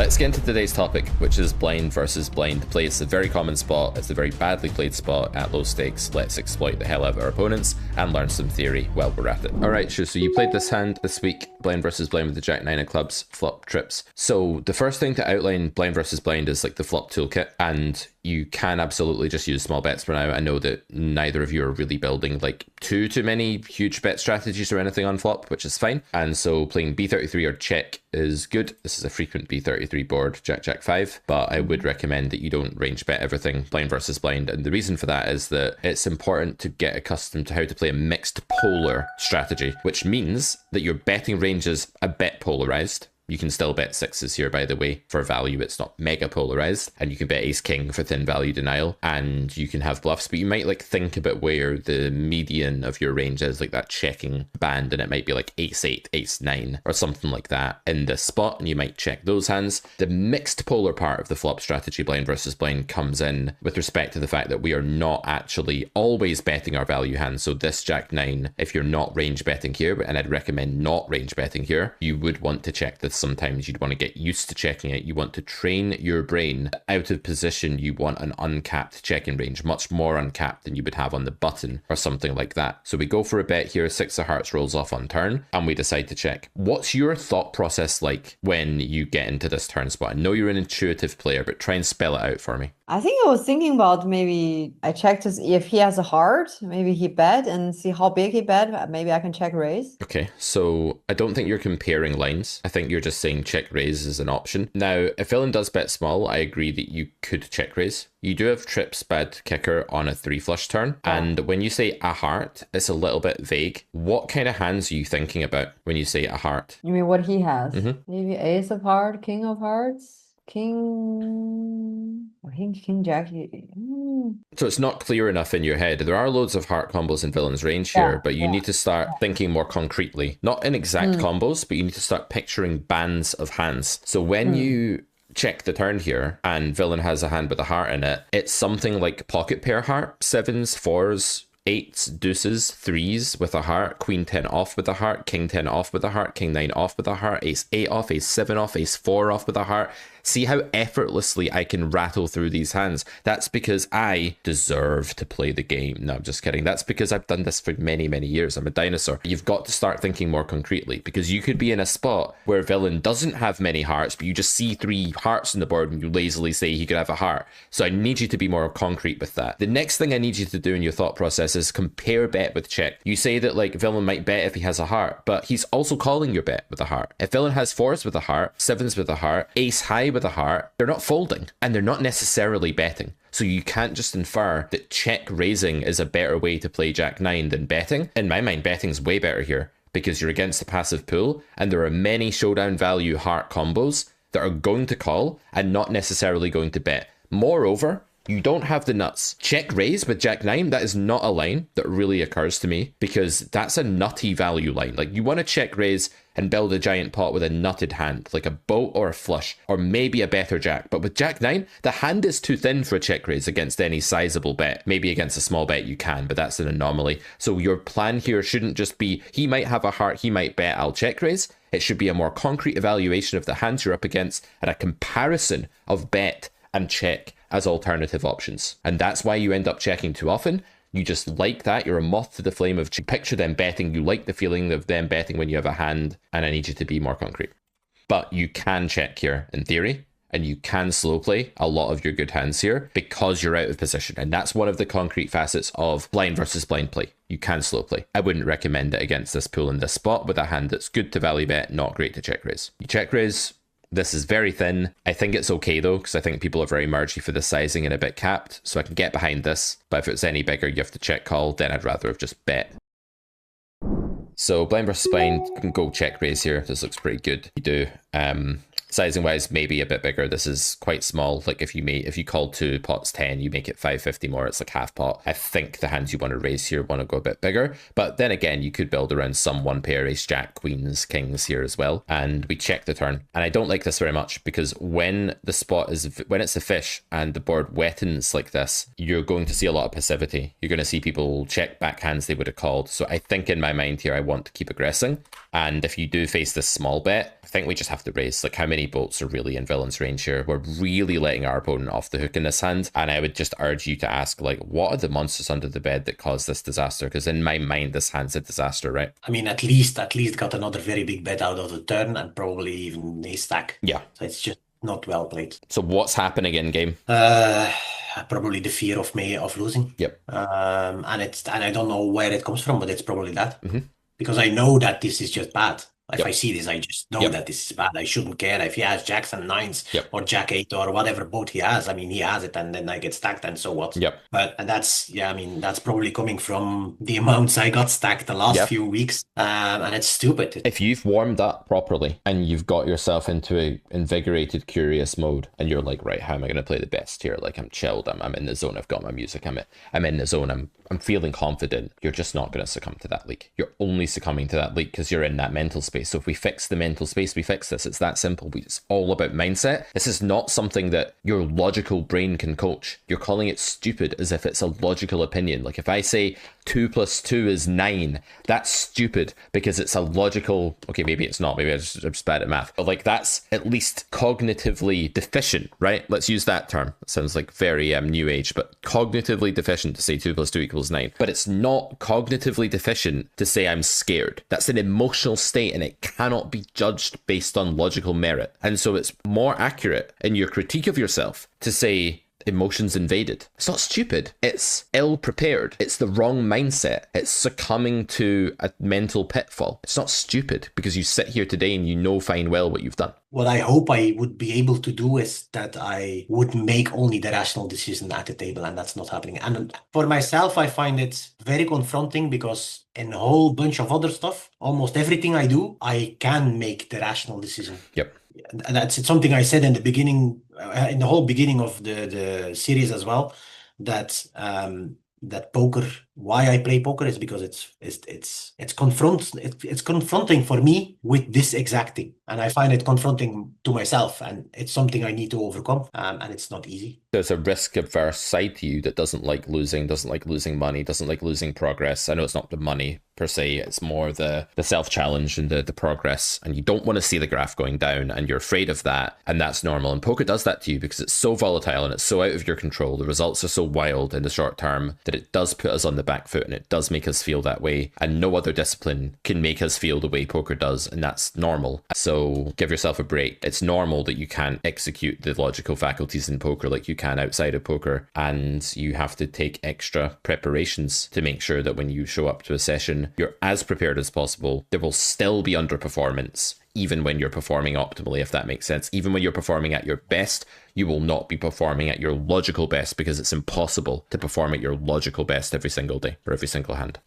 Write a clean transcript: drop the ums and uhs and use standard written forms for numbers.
let's get into today's topic, which is blind versus blind play. It's a very common spot. It's a very badly played spot at low stakes. Let's exploit the hell out of our opponents and learn some theory while we're at it. All right, sure. So you played this hand this week, blind versus blind with the Jack 9 of clubs, flop trips. So the first thing to outline blind versus blind is like the flop toolkit, and you can absolutely just use small bets for now. I know that neither of you are really building like too many huge bet strategies or anything on flop, which is fine. And so playing B33 or check is good. This is a frequent B33 board, Jack Jack 5, but I would recommend that you don't range bet everything blind versus blind. And the reason for that is that it's important to get accustomed to how to play a mixed polar strategy, which means that your betting range is a bit polarized. You can still bet sixes here, by the way, for value. It's not mega polarized. And you can bet ace king for thin value denial. And you can have bluffs, but you might like think about where the median of your range is, like that checking band. And it might be like ace 8, ace 9 or something like that in this spot. And you might check those hands. The mixed polar part of the flop strategy, blind versus blind, comes in with respect to the fact that we are not actually always betting our value hands. So this Jack 9, if you're not range betting here, and I'd recommend not range betting here, you would want to check this. Sometimes you'd want to get used to checking it. You want to train your brain. Out of position, you want an uncapped checking range, much more uncapped than you would have on the button or something like that. So we go for a bet here, 6 of hearts rolls off on turn, and we decide to check. What's your thought process like when you get into this turn spot? I know you're an intuitive player, but try and spell it out for me. I think I was thinking about maybe I check to see if he has a heart, maybe he bet and see how big he bet. Maybe I can check raise. Okay, so I don't think you're comparing lines. I think you're just saying check raise is an option. Now, if villain does bet small, I agree that you could check raise. You do have trips bad kicker on a 3 flush turn. Yeah. And when you say a heart, it's a little bit vague. What kind of hands are you thinking about when you say a heart? You mean what he has? Maybe ace of heart, king of hearts? King jack. So it's not clear enough in your head. There are loads of heart combos in villain's range here, but you need to start thinking more concretely. Not in exact combos, but you need to start picturing bands of hands. So when you check the turn here and villain has a hand with a heart in it, it's something like pocket pair heart, 7s, 4s, 8s, deuces, 3s with a heart, queen 10 off with a heart, king 10 off with a heart, king 9 off with a heart, ace 8 off, ace 7 off, ace 4 off with a heart. See how effortlessly I can rattle through these hands. That's because I deserve to play the game. No, I'm just kidding. That's because I've done this for many, many years. I'm a dinosaur. You've got to start thinking more concretely, because you could be in a spot where villain doesn't have many hearts, but you just see 3 hearts on the board and you lazily say he could have a heart. So I need you to be more concrete with that. The next thing I need you to do in your thought process is compare bet with check. You say that like villain might bet if he has a heart, but he's also calling your bet with a heart. If villain has 4s with a heart, 7s with a heart, ace high with a heart, they're not folding and they're not necessarily betting. So you can't just infer that check raising is a better way to play Jack 9 than betting. In my mind, betting's way better here because you're against the passive pool and there are many showdown value heart combos that are going to call and not necessarily going to bet. Moreover, you don't have the nuts. Check raise with Jack 9, that is not a line that really occurs to me because that's a nutty value line. Like you want to check raise and build a giant pot with a nutted hand, like a boat or a flush, or maybe a better jack. But with Jack 9, the hand is too thin for a check raise against any sizable bet. Maybe against a small bet you can, but that's an anomaly. So your plan here shouldn't just be, he might have a heart, he might bet, I'll check raise. It should be a more concrete evaluation of the hands you're up against and a comparison of bet and check as alternative options. And that's why you end up checking too often. You just like that. You're a moth to the flame of picture them betting. You like the feeling of them betting when you have a hand, and I need you to be more concrete. But you can check here in theory, and you can slow play a lot of your good hands here because you're out of position. And that's one of the concrete facets of blind versus blind play. You can slow play. I wouldn't recommend it against this pool in this spot with a hand that's good to value bet, not great to check raise. You check raise. This is very thin. I think it's okay though, because I think people are very mergy for the sizing and a bit capped, so I can get behind this. But if it's any bigger, you have to check call, then I'd rather have just bet. So blind versus blind, you can go check raise here. This looks pretty good. You do. Sizing wise, maybe a bit bigger. This is quite small. Like if you call 2 pots 10, you make it 550 more. It's like half pot. I think the hands you want to raise here want to go a bit bigger. But then again, you could build around some one pair, ace, jack, queens, kings here as well. And we check the turn. And I don't like this very much because when the spot is, when it's a fish and the board wettens like this, you're going to see a lot of passivity. You're going to see people check back hands they would have called. So I think in my mind here, I want to keep aggressing. And if you do face this small bet, I think we just have to raise. Like, how many boats are really in villain's range here? We're really letting our opponent off the hook in this hand. And I would just urge you to ask, like, what are the monsters under the bed that caused this disaster? Because in my mind, this hand's a disaster, right? I mean, at least got another very big bet out of the turn and probably even a stack. Yeah. So it's just not well played. So what's happening in game? Probably the fear of losing. Yep. And I don't know where it comes from, but it's probably that. Because I know that this is just bad. If I see this, I just know that this is bad. I shouldn't care if he has jacks and nines or jack eight or whatever boat he has. I mean, he has it, and then I get stacked, and so what? But that's that's probably coming from the amounts I got stacked the last few weeks, and it's stupid. If you've warmed up properly and you've got yourself into a invigorated, curious mode, and you're like, right, how am I going to play the best here? Like, I'm chilled, I'm in the zone, I've got my music, I'm in the zone, I'm feeling confident. You're just not going to succumb to that leak. You're only succumbing to that leak because you're in that mental space. So if we fix the mental space, we fix this. It's that simple. It's all about mindset. This is not something that your logical brain can coach. You're calling it stupid as if it's a logical opinion. Like, if I say 2 + 2 is 9, that's stupid because it's a logical... Okay, maybe it's not. Maybe I'm just bad at math. But, like, that's at least cognitively deficient, right? Let's use that term. It sounds like very new age, but cognitively deficient to say 2 + 2 = 9. But it's not cognitively deficient to say I'm scared. That's an emotional state, and it cannot be judged based on logical merit. And so it's more accurate in your critique of yourself to say emotions invaded. It's not stupid. It's ill-prepared. It's the wrong mindset. It's succumbing to a mental pitfall. It's not stupid because you sit here today and you know fine well what you've done. What I hope I would be able to do is that I would make only the rational decision at the table, and that's not happening. And for myself, I find it very confronting because in a whole bunch of other stuff, almost everything I do, I can make the rational decision. Yep. And that's something I said in the beginning, in the whole beginning of the series as well, that that poker, why I play poker is because it's confronting for me with this exact thing, and I find it confronting to myself, and it's something I need to overcome, and it's not easy. There's a risk-averse side to you that doesn't like losing money, doesn't like losing progress. I know it's not the money per se, it's more the self-challenge and the progress, and you don't want to see the graph going down, and you're afraid of that, and that's normal. And poker does that to you because it's so volatile and it's so out of your control. The results are so wild in the short term that it does put us on the back foot, and it does make us feel that way, and no other discipline can make us feel the way poker does, and that's normal. So give yourself a break. It's normal that you can't execute the logical faculties in poker like you can outside of poker, and you have to take extra preparations to make sure that when you show up to a session, you're as prepared as possible. There will still be underperformance, even when you're performing optimally, if that makes sense. Even when you're performing at your best, you will not be performing at your logical best because it's impossible to perform at your logical best every single day or every single hand.